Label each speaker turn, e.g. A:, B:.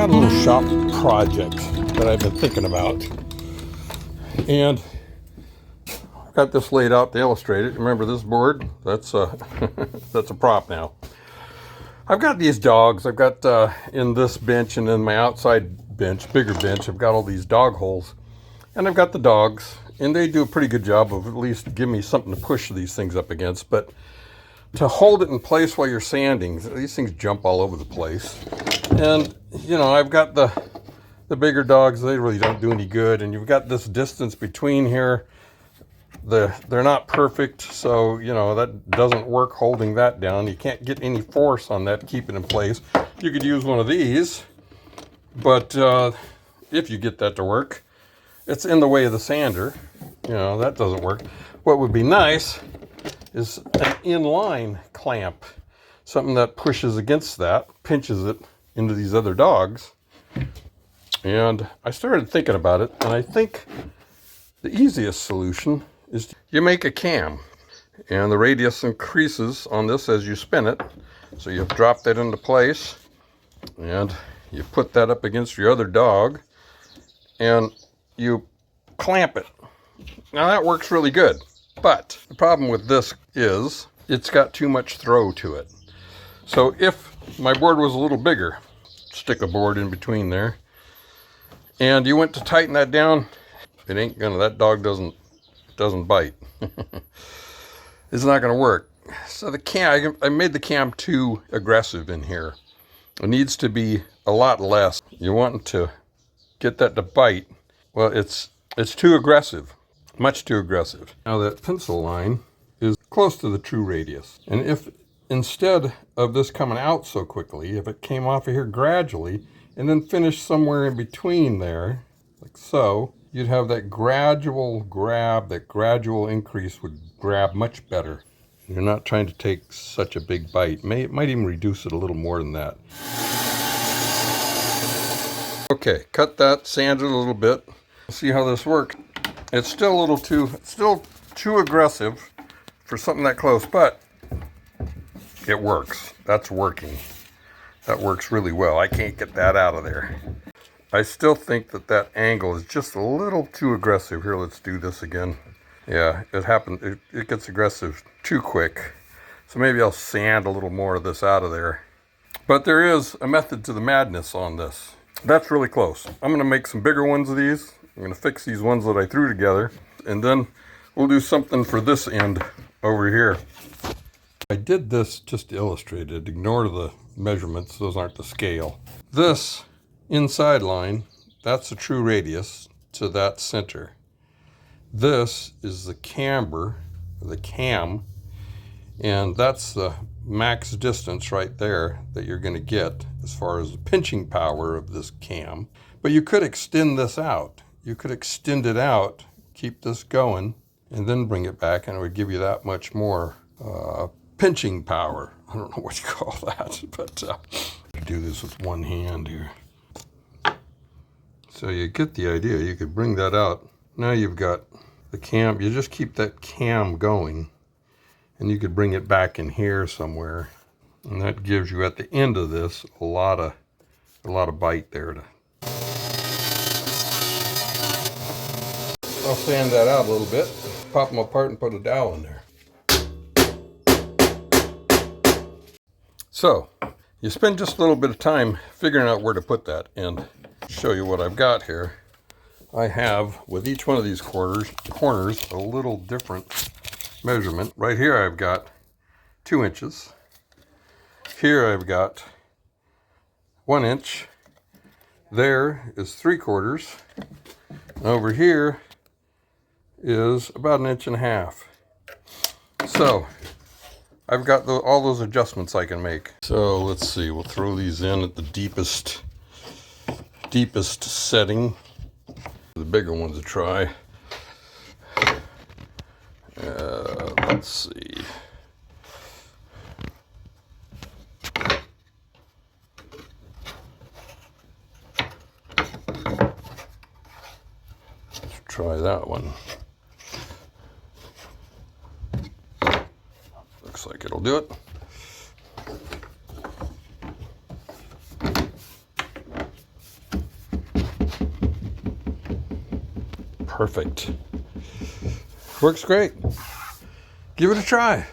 A: got a little shop project that I've been thinking about, and I've got this laid out to illustrate it. Remember this board? That's a that's a prop now. I've got these dogs. I've got in this bench and in my outside bench, bigger bench, I've got all these dog holes, and I've got the dogs, and they do a pretty good job of at least giving me something to push these things up against. But to hold it in place while you're sanding, these things jump all over the place. And you know, I've got the bigger dogs, they really don't do any good, and you've got this distance between here. They're not perfect, so you know that doesn't work holding that down. You can't get any force on that to keep it in place. You could use one of these, but if you get that to work, it's in the way of the sander. You know, that doesn't work. What would be nice is an inline clamp, something that pushes against that, pinches it into these other dogs. And I started thinking about it, and I think the easiest solution is you make a cam, and the radius increases on this as you spin it. So you drop that into place, and you put that up against your other dog, and you clamp it. Now that works really good, but the problem with this is it's got too much throw to it. So if my board was a little bigger, stick a board in between there, and you went to tighten that down, it ain't gonna, that dog doesn't bite. It's not gonna work. So the cam, I made the cam too aggressive in here. It needs to be a lot less. You want to get that to bite. Well, it's too aggressive, much too aggressive. Now that pencil line is close to the true radius. And if instead of this coming out so quickly, if it came off of here gradually and then finished somewhere in between there, like so, you'd have that gradual grab, that gradual increase would grab much better. You're not trying to take such a big bite. It might even reduce it a little more than that. Okay, cut that, sand it a little bit. See how this works. It's still too aggressive for something that close, but it works. That's working. That works really well. I can't get that out of there. I still think that angle is just a little too aggressive. Here, let's do this again. Yeah, it happened. It gets aggressive too quick. So maybe I'll sand a little more of this out of there. But there is a method to the madness on this. That's really close. I'm going to make some bigger ones of these. I'm going to fix these ones that I threw together. And then we'll do something for this end over here. I did this just to illustrate it. Ignore the measurements. Those aren't the scale. This inside line, that's the true radius to that center. This is the camber, the cam, and that's the max distance right there that you're going to get as far as the pinching power of this cam. But you could extend this out. You could extend it out, keep this going, and then bring it back, and it would give you that much more pinching power. I don't know what you call that, but do this with one hand here. So you get the idea. You could bring that out. Now you've got the cam. You just keep that cam going, and you could bring it back in here somewhere, and that gives you at the end of this a lot of bite there. I'll sand that out a little bit, pop them apart, and put a dowel in there. So you spend just a little bit of time figuring out where to put that, and show you what I've got here. I have, with each one of these corners, a little different measurement. Right here I've got 2 inches. Here I've got 1 inch. There is 3/4. And over here is about 1.5 inches. So I've got all those adjustments I can make. So let's see, we'll throw these in at the deepest setting. The bigger ones to try. Let's see. Let's try that one. Looks like it'll do it. perfect. Works great. Give it a try.